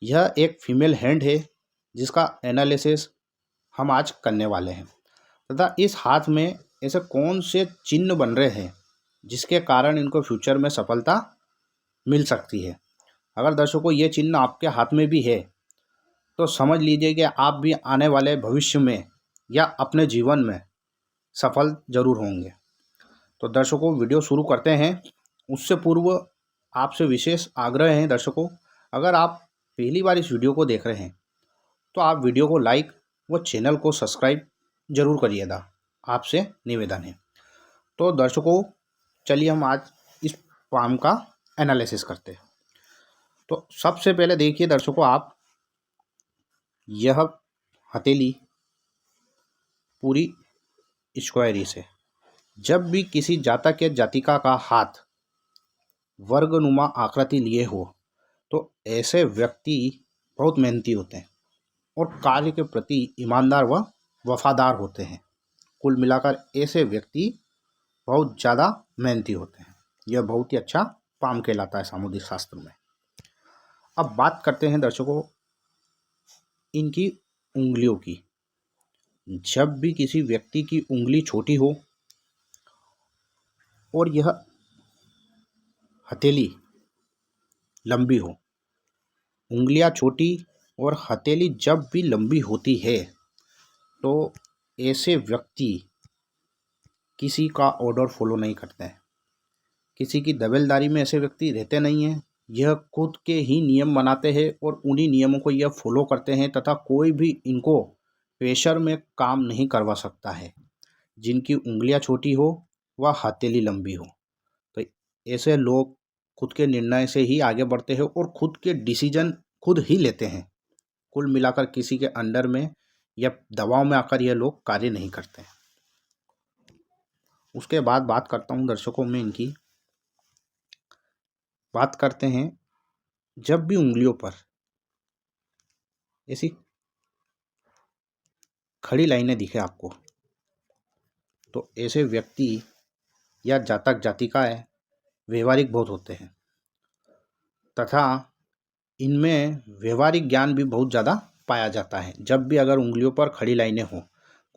यह एक female hand है जिसका एनालिसिस हम आज करने वाले हैं तथा इस हाथ में ऐसे कौन से चिन्ह बन रहे हैं जिसके कारण इनको फ्यूचर में सफलता मिल सकती है। अगर दर्शकों ये चिन्ह आपके हाथ में भी है तो समझ लीजिए कि आप भी आने वाले भविष्य में या अपने जीवन में सफल जरूर होंगे। तो दर्शकों वीडियो शुरू करते हैं। उससे पूर्व आपसे विशेष आग्रह है दर्शकों, अगर आप पहली बार इस वीडियो को देख रहे हैं तो आप वीडियो को लाइक व चैनल को सब्सक्राइब जरूर करिएगा, आपसे निवेदन है। तो दर्शकों चलिए हम आज इस पाम का एनालिसिस करते हैं। तो सबसे पहले देखिए दर्शकों, आप यह हथेली पूरी स्क्वायरिश है। जब भी किसी जातक या जातिका का हाथ वर्गनुमा आकृति लिए हो तो ऐसे व्यक्ति बहुत मेहनती होते हैं और कार्य के प्रति ईमानदार व वफादार होते हैं। कुल मिलाकर ऐसे व्यक्ति बहुत ज़्यादा मेहनती होते हैं। यह बहुत ही अच्छा पाम कहलाता है सामुद्रिक शास्त्र में। अब बात करते हैं दर्शकों इनकी उंगलियों की। जब भी किसी व्यक्ति की उंगली छोटी हो और यह हथेली लंबी हो, उंगलियां छोटी और हथेली जब भी लंबी होती है तो ऐसे व्यक्ति किसी का ऑर्डर फॉलो नहीं करते हैं, किसी की दबेलदारी में ऐसे व्यक्ति रहते नहीं हैं। यह खुद के ही नियम बनाते हैं और उन्हीं नियमों को यह फॉलो करते हैं तथा कोई भी इनको प्रेशर में काम नहीं करवा सकता है। जिनकी उंगलियां छोटी हो व हथेली लंबी हो, तो ऐसे लोग खुद के निर्णय से ही आगे बढ़ते हैं और खुद के डिसीजन खुद ही लेते हैं। कुल मिलाकर किसी के अंडर में या दबाव में आकर यह लोग कार्य नहीं करते हैं। उसके बाद बात करता हूँ दर्शकों में इनकी बात करते हैं। जब भी उंगलियों पर ऐसी खड़ी लाइनें दिखे आपको तो ऐसे व्यक्ति या जातक जातिकाएं व्यवहारिक बहुत होते हैं तथा इनमें व्यवहारिक ज्ञान भी बहुत ज़्यादा पाया जाता है। जब भी अगर उंगलियों पर खड़ी लाइनें हों,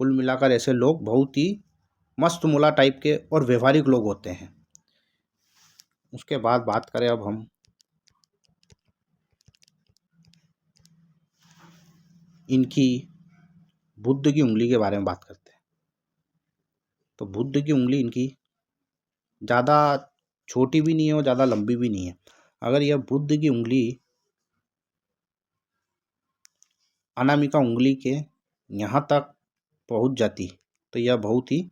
कुल मिलाकर ऐसे लोग बहुत ही मस्त मुला टाइप के और व्यवहारिक लोग होते हैं। उसके बाद बात करें अब हम इनकी बुद्ध की उंगली के बारे में बात करते हैं। तो बुद्ध की उंगली इनकी ज़्यादा छोटी भी नहीं है और ज़्यादा लंबी भी नहीं है। अगर यह बुद्ध की उंगली अनामिका उंगली के यहाँ तक पहुँच जाती तो यह बहुत ही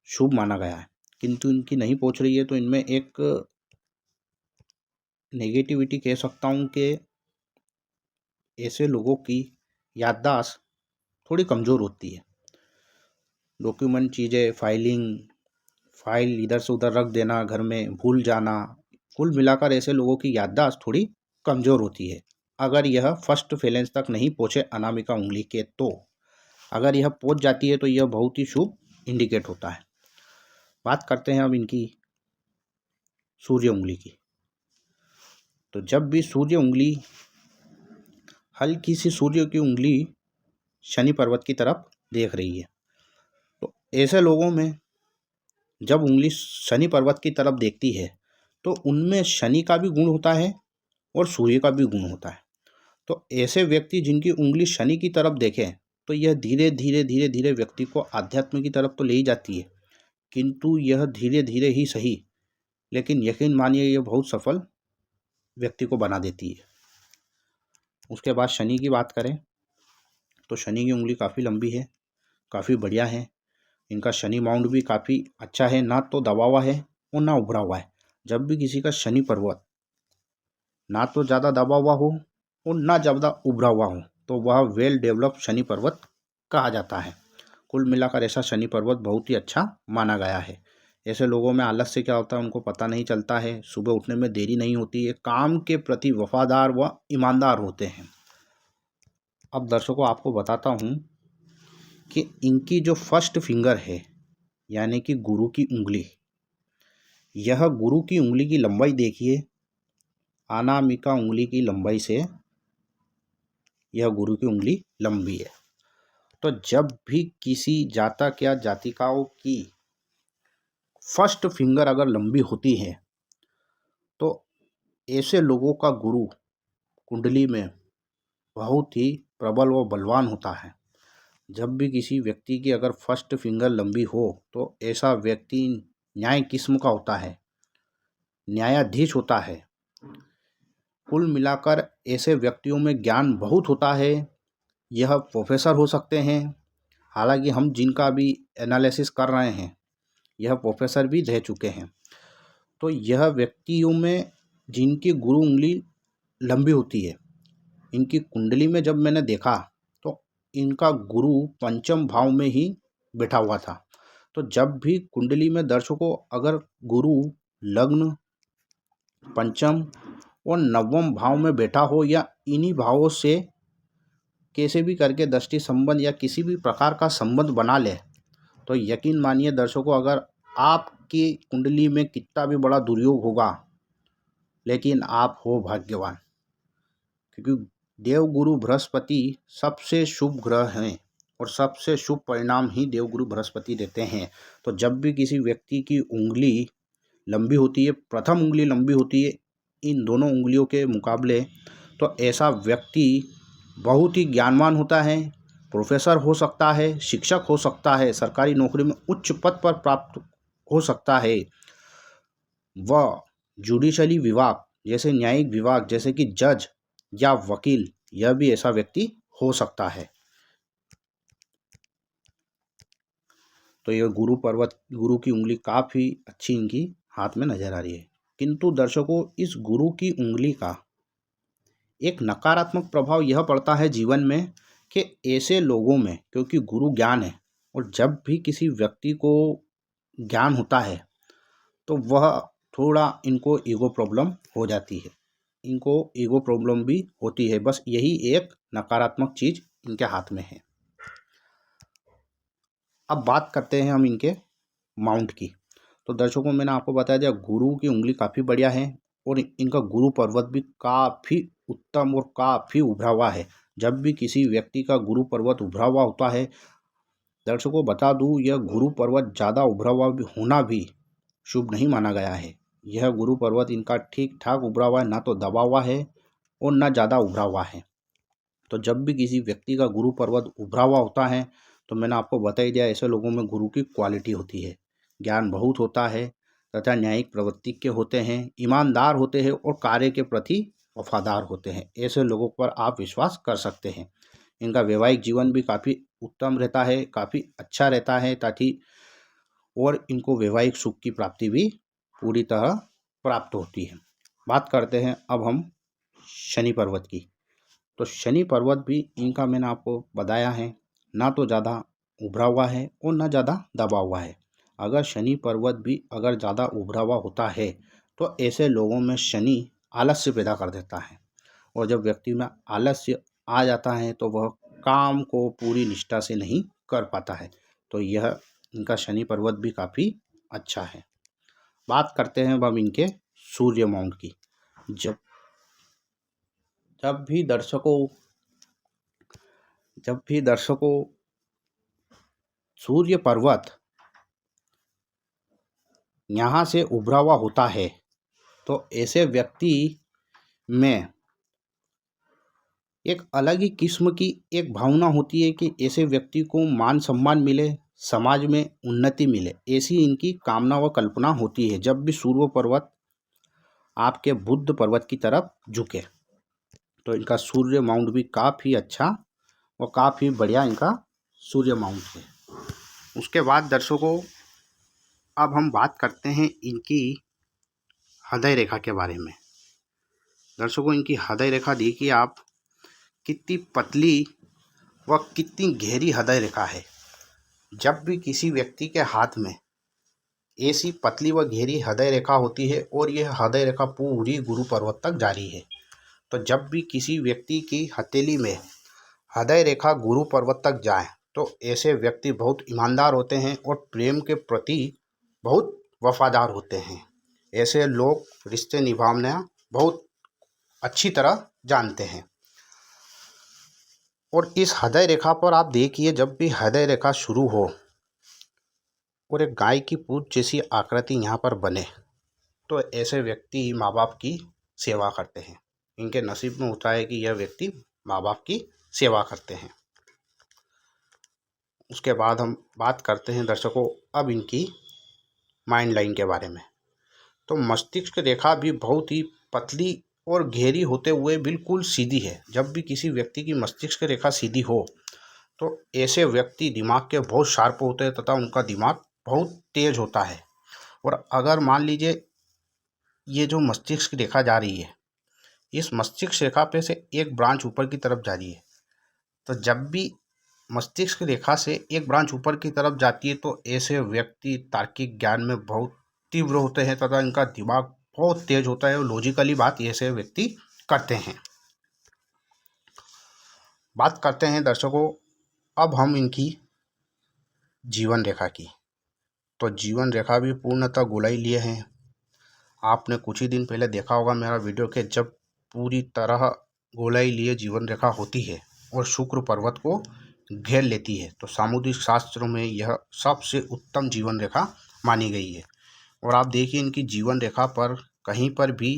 शुभ माना गया है, किंतु इनकी नहीं पहुँच रही है तो इनमें एक नेगेटिविटी कह सकता हूँ कि ऐसे लोगों की याददाश्त थोड़ी कमज़ोर होती है। डॉक्यूमेंट चीज़ें फाइल इधर से उधर रख देना, घर में भूल जाना, कुल मिलाकर ऐसे लोगों की याददाश्त थोड़ी कमज़ोर होती है। अगर यह फर्स्ट फेलेंस तक नहीं पहुँचे अनामिका उंगली के, तो अगर यह पहुँच जाती है तो यह बहुत ही शुभ इंडिकेट होता है। बात करते हैं अब इनकी सूर्य उंगली की। तो जब भी सूर्य उंगली, हल्की सी सूर्य की उंगली शनि पर्वत की तरफ देख रही है तो ऐसे लोगों में जब उंगली शनि पर्वत की तरफ देखती है तो उनमें शनि का भी गुण होता है और सूर्य का भी गुण होता है। तो ऐसे व्यक्ति जिनकी उंगली शनि की तरफ देखें तो यह धीरे धीरे धीरे धीरे व्यक्ति को आध्यात्म की तरफ तो ले ही जाती है, किंतु यह धीरे धीरे ही सही, लेकिन यकीन मानिए यह बहुत सफल व्यक्ति को बना देती है। उसके बाद शनि की बात करें तो शनि की उंगली काफ़ी लंबी है, काफ़ी बढ़िया है। इनका शनि माउंट भी काफ़ी अच्छा है, ना तो दबा हुआ है और ना उभरा हुआ है। जब भी किसी का शनि पर्वत ना तो ज़्यादा दबा हुआ हो और ना ज़्यादा उभरा हुआ हो तो वह वेल डेवलप शनि पर्वत कहा जाता है। कुल मिलाकर ऐसा शनि पर्वत बहुत ही अच्छा माना गया है। ऐसे लोगों में आलस से क्या होता है उनको पता नहीं चलता है, सुबह उठने में देरी नहीं होती है, काम के प्रति वफादार व ईमानदार होते हैं। अब दर्शकों आपको बताता हूँ कि इनकी जो फर्स्ट फिंगर है यानी कि गुरु की उंगली, यह गुरु की उंगली की लंबाई देखिए अनामिका उंगली की लंबाई से यह गुरु की उंगली लंबी है। तो जब भी किसी जातक या जातिकाओं की फर्स्ट फिंगर अगर लंबी होती है तो ऐसे लोगों का गुरु कुंडली में बहुत ही प्रबल व बलवान होता है। जब भी किसी व्यक्ति की अगर फर्स्ट फिंगर लंबी हो तो ऐसा व्यक्ति न्याय किस्म का होता है, न्यायाधीश होता है। कुल मिलाकर ऐसे व्यक्तियों में ज्ञान बहुत होता है। यह प्रोफेसर हो सकते हैं, हालांकि हम जिनका भी एनालिसिस कर रहे हैं यह प्रोफेसर भी रह चुके हैं। तो यह व्यक्तियों में जिनकी गुरु उंगली लंबी होती है, इनकी कुंडली में जब मैंने देखा तो इनका गुरु पंचम भाव में ही बैठा हुआ था। तो जब भी कुंडली में दर्शकों अगर गुरु लग्न, पंचम और नवम भाव में बैठा हो या इन्हीं भावों से कैसे भी करके दृष्टि संबंध या किसी भी प्रकार का संबंध बना ले, तो यकीन मानिए दर्शकों, अगर आपकी कुंडली में कितना भी बड़ा दुर्योग होगा लेकिन आप हो भाग्यवान, क्योंकि देवगुरु बृहस्पति सबसे शुभ ग्रह हैं और सबसे शुभ परिणाम ही देवगुरु बृहस्पति देते हैं। तो जब भी किसी व्यक्ति की उंगली लंबी होती है, प्रथम उंगली लंबी होती है इन दोनों उंगलियों के मुकाबले, तो ऐसा व्यक्ति बहुत ही ज्ञानवान होता है, प्रोफेसर हो सकता है, शिक्षक हो सकता है, सरकारी नौकरी में उच्च पद पर प्राप्त हो सकता है, वह जुडिशली विभाग जैसे न्यायिक विभाग जैसे कि जज या वकील, यह भी ऐसा व्यक्ति हो सकता है। तो यह गुरु की उंगली काफ़ी अच्छी इनकी हाथ में नजर आ रही है। किंतु दर्शकों, इस गुरु की उंगली का एक नकारात्मक प्रभाव यह पड़ता है जीवन में कि ऐसे लोगों में, क्योंकि गुरु ज्ञान है और जब भी किसी व्यक्ति को ज्ञान होता है तो वह थोड़ा इनको ईगो प्रॉब्लम हो जाती है, इनको ईगो प्रॉब्लम भी होती है। बस यही एक नकारात्मक चीज़ इनके हाथ में है। अब बात करते हैं हम इनके माउंट की। तो दर्शकों, मैंने आपको बताया दिया गुरु की उंगली काफ़ी बढ़िया है और इनका गुरु पर्वत भी काफ़ी उत्तम और काफ़ी उभरा हुआ है। जब भी किसी व्यक्ति का गुरु पर्वत उभरा हुआ होता है, दर्शकों बता दूं, यह गुरु पर्वत ज़्यादा उभरा हुआ भी होना भी शुभ नहीं माना गया है। यह गुरु पर्वत इनका ठीक ठाक उभरा हुआ है, ना तो दबा हुआ है और ना ज़्यादा उभरा हुआ है। तो जब भी किसी व्यक्ति का गुरु पर्वत उभरा हुआ होता है तो मैंने आपको बता ही दिया, ऐसे लोगों में गुरु की क्वालिटी होती है, ज्ञान बहुत होता है तथा न्यायिक प्रवृत्ति के होते हैं, ईमानदार होते हैं और कार्य के प्रति वफादार होते हैं। ऐसे लोगों पर आप विश्वास कर सकते हैं। इनका वैवाहिक जीवन भी काफ़ी उत्तम रहता है, काफ़ी अच्छा रहता है, ताकि और इनको वैवाहिक सुख की प्राप्ति भी पूरी तरह प्राप्त होती है। बात करते हैं अब हम शनि पर्वत की। तो शनि पर्वत भी इनका मैंने आपको बताया है, ना तो ज़्यादा उभरा हुआ है और ना ज़्यादा दबा हुआ है। अगर शनि पर्वत भी अगर ज़्यादा उभरा हुआ होता है तो ऐसे लोगों में शनि आलस्य पैदा कर देता है और जब व्यक्ति में आलस्य आ जाता है तो वह काम को पूरी निष्ठा से नहीं कर पाता है। तो यह इनका शनि पर्वत भी काफ़ी अच्छा है। बात करते हैं अब हम इनके सूर्य माउंट की। जब भी दर्शकों सूर्य पर्वत यहाँ से उभरा हुआ होता है तो ऐसे व्यक्ति में एक अलग ही किस्म की एक भावना होती है कि ऐसे व्यक्ति को मान सम्मान मिले, समाज में उन्नति मिले, ऐसी इनकी कामना व कल्पना होती है। जब भी सूर्य पर्वत आपके बुध पर्वत की तरफ झुके तो इनका सूर्य माउंट भी काफ़ी अच्छा और काफ़ी बढ़िया इनका सूर्य माउंट है। उसके बाद दर्शकों, अब हम बात करते हैं इनकी हृदय रेखा के बारे में। दर्शकों, इनकी हृदय रेखा देखिए आप, कितनी पतली व कितनी गहरी हृदय रेखा है। जब भी किसी व्यक्ति के हाथ में ऐसी पतली व गहरी हृदय रेखा होती है और यह हृदय रेखा पूरी गुरु पर्वत तक जारी है, तो जब भी किसी व्यक्ति की हथेली में हृदय रेखा गुरु पर्वत तक जाए तो ऐसे व्यक्ति बहुत ईमानदार होते हैं और प्रेम के प्रति बहुत वफादार होते हैं। ऐसे लोग रिश्ते निभाना बहुत अच्छी तरह जानते हैं। और इस हृदय रेखा पर आप देखिए, जब भी हृदय रेखा शुरू हो और एक गाय की पूंछ जैसी आकृति यहाँ पर बने, तो ऐसे व्यक्ति माँ बाप की सेवा करते हैं। इनके नसीब में होता है कि यह व्यक्ति माँ बाप की सेवा करते हैं। उसके बाद हम बात करते हैं दर्शकों अब इनकी माइंड लाइन के बारे में। तो मस्तिष्क रेखा भी बहुत ही पतली और गहरी होते हुए बिल्कुल सीधी है। जब भी किसी व्यक्ति की मस्तिष्क रेखा सीधी हो तो ऐसे व्यक्ति दिमाग के बहुत शार्प होते हैं तथा उनका दिमाग बहुत तेज होता है। और अगर मान लीजिए ये जो मस्तिष्क रेखा जा रही है, इस मस्तिष्क रेखा पे से एक ब्रांच ऊपर की तरफ जा रही है, तो जब भी मस्तिष्क रेखा से एक ब्रांच ऊपर की तरफ जाती है तो ऐसे व्यक्ति तार्किक ज्ञान में बहुत तीव्र होते हैं तथा इनका दिमाग बहुत तेज होता है और लॉजिकली बात ऐसे व्यक्ति करते हैं। बात करते हैं दर्शकों अब हम इनकी जीवन रेखा की। तो जीवन रेखा भी पूर्णतः गोलाई लिए हैं। आपने कुछ ही दिन पहले देखा होगा मेरा वीडियो के, जब पूरी तरह गोलाई लिए जीवन रेखा होती है और शुक्र पर्वत को घेर लेती है, तो सामुद्रिक शास्त्रों में यह सबसे उत्तम जीवन रेखा मानी गई है। और आप देखिए इनकी जीवन रेखा पर कहीं पर भी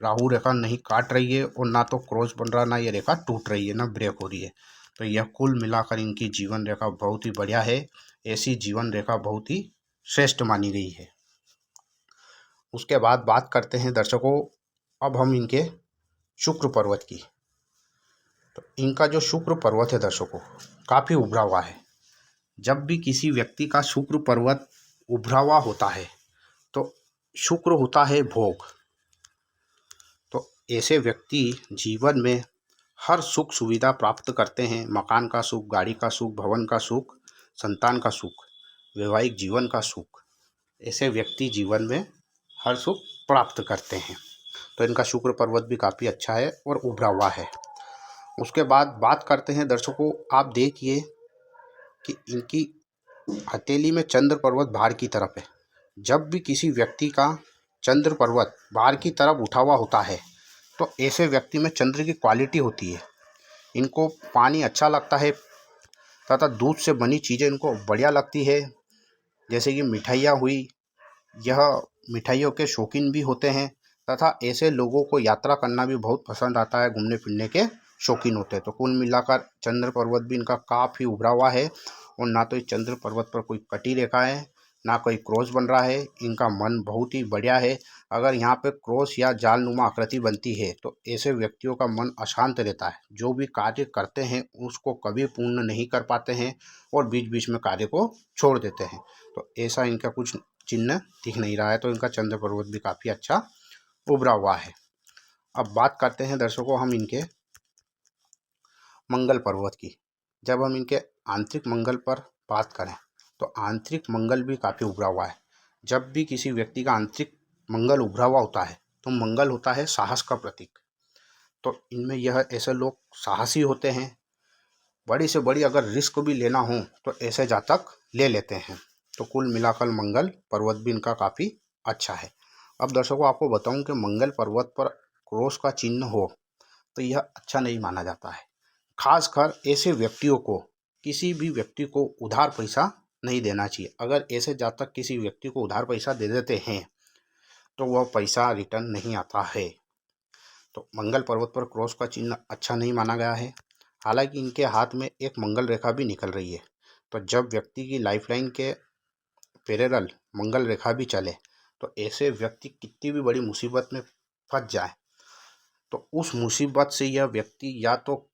राहु रेखा नहीं काट रही है और ना तो क्रॉस बन रहा, ना ये रेखा टूट रही है, ना ब्रेक हो रही है। तो यह कुल मिलाकर इनकी जीवन रेखा बहुत ही बढ़िया है। ऐसी जीवन रेखा बहुत ही श्रेष्ठ मानी गई है। उसके बाद बात करते हैं दर्शकों अब हम इनके शुक्र पर्वत की। तो इनका जो शुक्र पर्वत है दर्शकों काफ़ी उभरा हुआ है। जब भी किसी व्यक्ति का शुक्र पर्वत उभरा हुआ होता है तो शुक्र होता है भोग। तो ऐसे व्यक्ति जीवन में हर सुख सुविधा प्राप्त करते हैं। मकान का सुख, गाड़ी का सुख, भवन का सुख, संतान का सुख, वैवाहिक जीवन का सुख, ऐसे व्यक्ति जीवन में हर सुख प्राप्त करते हैं। तो इनका शुक्र पर्वत भी काफ़ी अच्छा है और उभरा हुआ है। उसके बाद बात करते हैं दर्शकों आप देखिए कि इनकी हथेली में चंद्र पर्वत बाहर की तरफ है। जब भी किसी व्यक्ति का चंद्र पर्वत बाहर की तरफ उठा हुआ होता है तो ऐसे व्यक्ति में चंद्र की क्वालिटी होती है। इनको पानी अच्छा लगता है तथा दूध से बनी चीज़ें इनको बढ़िया लगती है, जैसे कि मिठाइयाँ हुई। यह मिठाइयों के शौकीन भी होते हैं तथा ऐसे लोगों को यात्रा करना भी बहुत पसंद आता है, घूमने फिरने के शौकीन होते हैं। तो कुल मिलाकर चंद्र पर्वत भी इनका काफ़ी उभरा हुआ है और ना तो इस चंद्र पर्वत पर कोई कटी रेखा है, ना कोई क्रॉस बन रहा है। इनका मन बहुत ही बढ़िया है। अगर यहाँ पे क्रॉस या जालनुमा आकृति बनती है तो ऐसे व्यक्तियों का मन अशांत रहता है। जो भी कार्य करते हैं उसको कभी पूर्ण नहीं कर पाते हैं और बीच बीच में कार्य को छोड़ देते हैं। तो ऐसा इनका कुछ चिन्ह दिख नहीं रहा है। तो इनका चंद्र पर्वत भी काफ़ी अच्छा उभरा हुआ है। अब बात करते हैं दर्शकों हम इनके मंगल पर्वत की। जब हम इनके आंतरिक मंगल पर बात करें तो आंतरिक मंगल भी काफ़ी उभरा हुआ है। जब भी किसी व्यक्ति का आंतरिक मंगल उभरा हुआ होता है तो मंगल होता है साहस का प्रतीक। तो इनमें यह ऐसे लोग साहसी होते हैं। बड़ी से बड़ी अगर रिस्क भी लेना हो तो ऐसे जातक ले लेते हैं। तो कुल मिलाकर मंगल पर्वत भी इनका काफ़ी अच्छा है। अब दर्शकों आपको बताऊं कि मंगल पर्वत पर क्रॉस का चिन्ह हो तो यह अच्छा नहीं माना जाता है। खासकर ऐसे व्यक्तियों को, किसी भी व्यक्ति को उधार पैसा नहीं देना चाहिए। अगर ऐसे जातक किसी व्यक्ति को उधार पैसा दे देते हैं तो वह पैसा रिटर्न नहीं आता है। तो मंगल पर्वत पर क्रॉस का चिन्ह अच्छा नहीं माना गया है। हालांकि इनके हाथ में एक मंगल रेखा भी निकल रही है। तो जब व्यक्ति की लाइफलाइन के पैरेलल मंगल रेखा भी चले तो ऐसे व्यक्ति कितनी भी बड़ी मुसीबत में फंस जाए तो उस मुसीबत से यह व्यक्ति या तो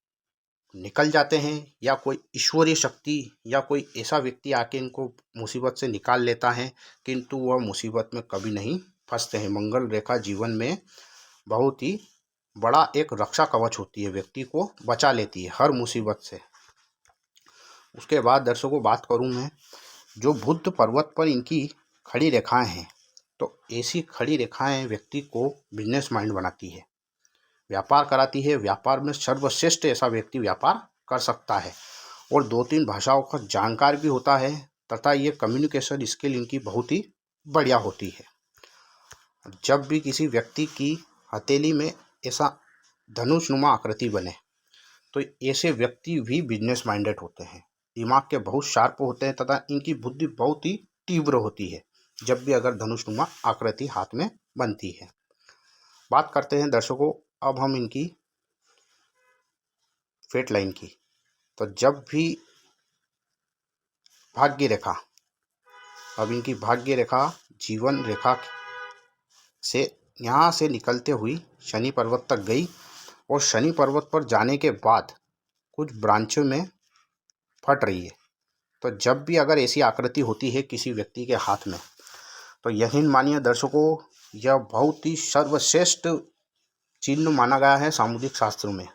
निकल जाते हैं या कोई ईश्वरीय शक्ति या कोई ऐसा व्यक्ति आके इनको मुसीबत से निकाल लेता है, किंतु वह मुसीबत में कभी नहीं फंसते हैं। मंगल रेखा जीवन में बहुत ही बड़ा एक रक्षा कवच होती है, व्यक्ति को बचा लेती है हर मुसीबत से। उसके बाद दर्शकों बात करूं मैं जो बुध पर्वत पर इनकी खड़ी रेखाएं हैं, तो ऐसी खड़ी रेखाएं व्यक्ति को बिजनेस माइंड बनाती है, व्यापार कराती है। व्यापार में सर्वश्रेष्ठ ऐसा व्यक्ति व्यापार कर सकता है और 2-3 भाषाओं का जानकार भी होता है तथा ये कम्युनिकेशन स्किल इनकी बहुत ही बढ़िया होती है। जब भी किसी व्यक्ति की हथेली में ऐसा धनुषनुमा आकृति बने। तो ऐसे व्यक्ति भी बिजनेस माइंडेड होते हैं, दिमाग के बहुत शार्प होते हैं तथा इनकी बुद्धि बहुत ही तीव्र होती है जब भी अगर धनुषनुमा आकृति हाथ में बनती है। बात करते हैं दर्शकों अब हम इनकी फेट लाइन की। तो जब भी भाग्य रेखा, अब इनकी भाग्य रेखा जीवन रेखा से यहाँ से निकलते हुई शनि पर्वत तक गई और शनि पर्वत पर जाने के बाद कुछ ब्रांचों में फट रही है। तो जब भी अगर ऐसी आकृति होती है किसी व्यक्ति के हाथ में, तो यकीन मानिए दर्शकों यह बहुत ही सर्वश्रेष्ठ चिन्ह माना गया है सामुद्रिक शास्त्रों में।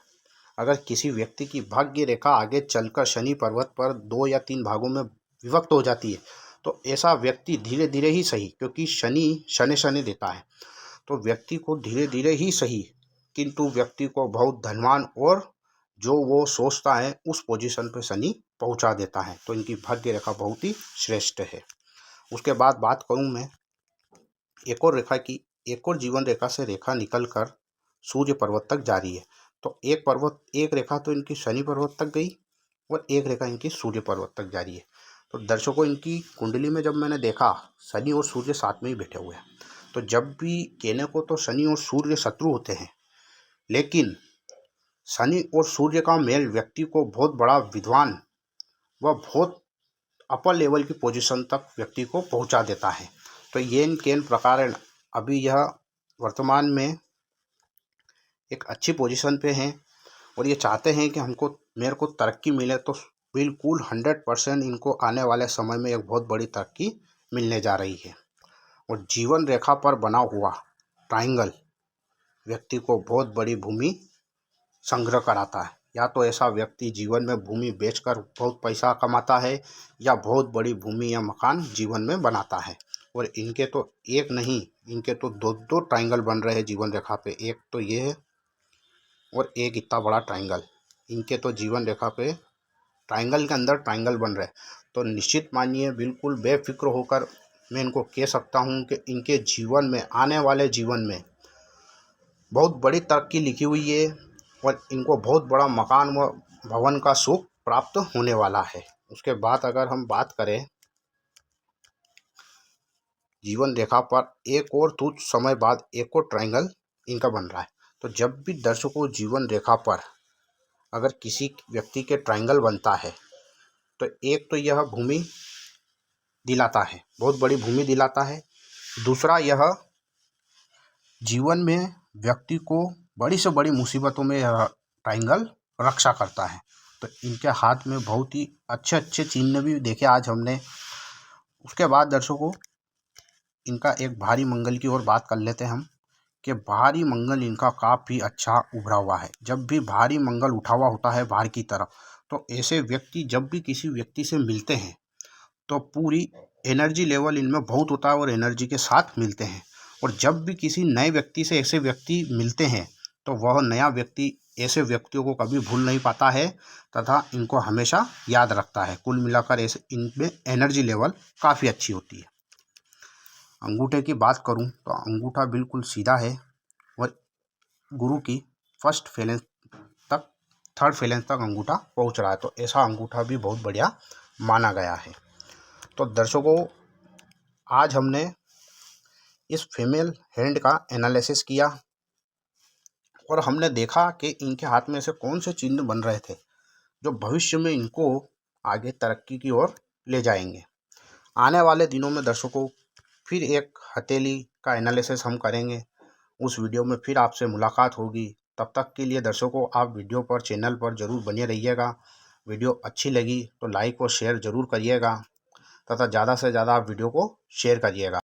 अगर किसी व्यक्ति की भाग्य रेखा आगे चलकर शनि पर्वत पर 2 या 3 भागों में विभक्त हो जाती है तो ऐसा व्यक्ति धीरे धीरे ही सही, क्योंकि शनि शनि शनि देता है, तो व्यक्ति को धीरे धीरे ही सही किंतु व्यक्ति को बहुत धनवान और जो वो सोचता है उस पोजीशन पे शनि पहुंचा देता है। तो इनकी भाग्य रेखा बहुत ही श्रेष्ठ है। उसके बाद बात करूं मैं एक और रेखा की। एक और जीवन रेखा से रेखा निकल कर सूर्य पर्वत तक जा रही है। तो एक रेखा तो इनकी शनि पर्वत तक गई और एक रेखा इनकी सूर्य पर्वत तक जा रही है। तो दर्शकों इनकी कुंडली में जब मैंने देखा शनि और सूर्य साथ में ही बैठे हुए हैं, तो जब भी कहने को तो शनि और सूर्य शत्रु होते हैं, लेकिन शनि और सूर्य का मेल व्यक्ति को बहुत बड़ा विद्वान व बहुत अपर लेवल की पोजीशन तक व्यक्ति को पहुंचा देता है। तो ये इनके प्रकार अभी यह वर्तमान में एक अच्छी पोजीशन पे हैं और ये चाहते हैं कि मेरे को तरक्की मिले। तो बिल्कुल 100% इनको आने वाले समय में एक बहुत बड़ी तरक्की मिलने जा रही है। और जीवन रेखा पर बना हुआ ट्रायंगल व्यक्ति को बहुत बड़ी भूमि संग्रह कराता है। या तो ऐसा व्यक्ति जीवन में भूमि बेचकर बहुत पैसा कमाता है या बहुत बड़ी भूमि या मकान जीवन में बनाता है। और इनके तो एक नहीं, इनके तो 2 ट्रायंगल बन रहे हैं जीवन रेखा पे। एक तो ये है और एक इतना बड़ा ट्रायंगल। इनके तो जीवन रेखा पे ट्रायंगल के अंदर ट्रायंगल बन रहे हैं। तो निश्चित मानिए बिल्कुल बेफिक्र होकर मैं इनको कह सकता हूँ कि इनके जीवन में आने वाले जीवन में बहुत बड़ी तरक्की लिखी हुई है और इनको बहुत बड़ा मकान व भवन का सुख प्राप्त होने वाला है। उसके बाद अगर हम बात करें जीवन रेखा पर एक और कुछ समय बाद एक और ट्रायंगल इनका बन रहा है। तो जब भी दर्शकों जीवन रेखा पर अगर किसी व्यक्ति के ट्रायंगल बनता है तो एक तो यह भूमि दिलाता है, बहुत बड़ी भूमि दिलाता है। दूसरा यह जीवन में व्यक्ति को बड़ी से बड़ी मुसीबतों में यह ट्रायंगल रक्षा करता है। तो इनके हाथ में बहुत ही अच्छे अच्छे चिन्ह भी देखे आज हमने। उसके बाद दर्शकों इनका एक भारी मंगल की ओर बात कर लेते हैं हम कि भारी मंगल इनका काफ़ी अच्छा उभरा हुआ है। जब भी भारी मंगल उठा हुआ होता है बाहर की तरफ, तो ऐसे व्यक्ति जब भी किसी व्यक्ति से मिलते हैं तो पूरी एनर्जी लेवल इनमें बहुत होता है और एनर्जी के साथ मिलते हैं। और जब भी किसी नए व्यक्ति से ऐसे व्यक्ति मिलते हैं तो वह नया व्यक्ति ऐसे व्यक्तियों को कभी भूल नहीं पाता है तथा इनको हमेशा याद रखता है। कुल मिलाकर ऐसे इनमें एनर्जी लेवल काफ़ी अच्छी होती है। अंगूठे की बात करूं तो अंगूठा बिल्कुल सीधा है और गुरु की फर्स्ट फैलेंस तक, थर्ड फैलेंस तक अंगूठा पहुंच रहा है। तो ऐसा अंगूठा भी बहुत बढ़िया माना गया है। तो दर्शकों आज हमने इस फीमेल हैंड का एनालिसिस किया और हमने देखा कि इनके हाथ में से कौन से चिन्ह बन रहे थे जो भविष्य में इनको आगे तरक्की की ओर ले जाएंगे। आने वाले दिनों में दर्शकों फिर एक हथेली का एनालिसिस हम करेंगे। उस वीडियो में फिर आपसे मुलाकात होगी। तब तक के लिए दर्शकों आप वीडियो पर चैनल पर ज़रूर बने रहिएगा। वीडियो अच्छी लगी तो लाइक और शेयर ज़रूर करिएगा तथा ज़्यादा से ज़्यादा आप वीडियो को शेयर करिएगा।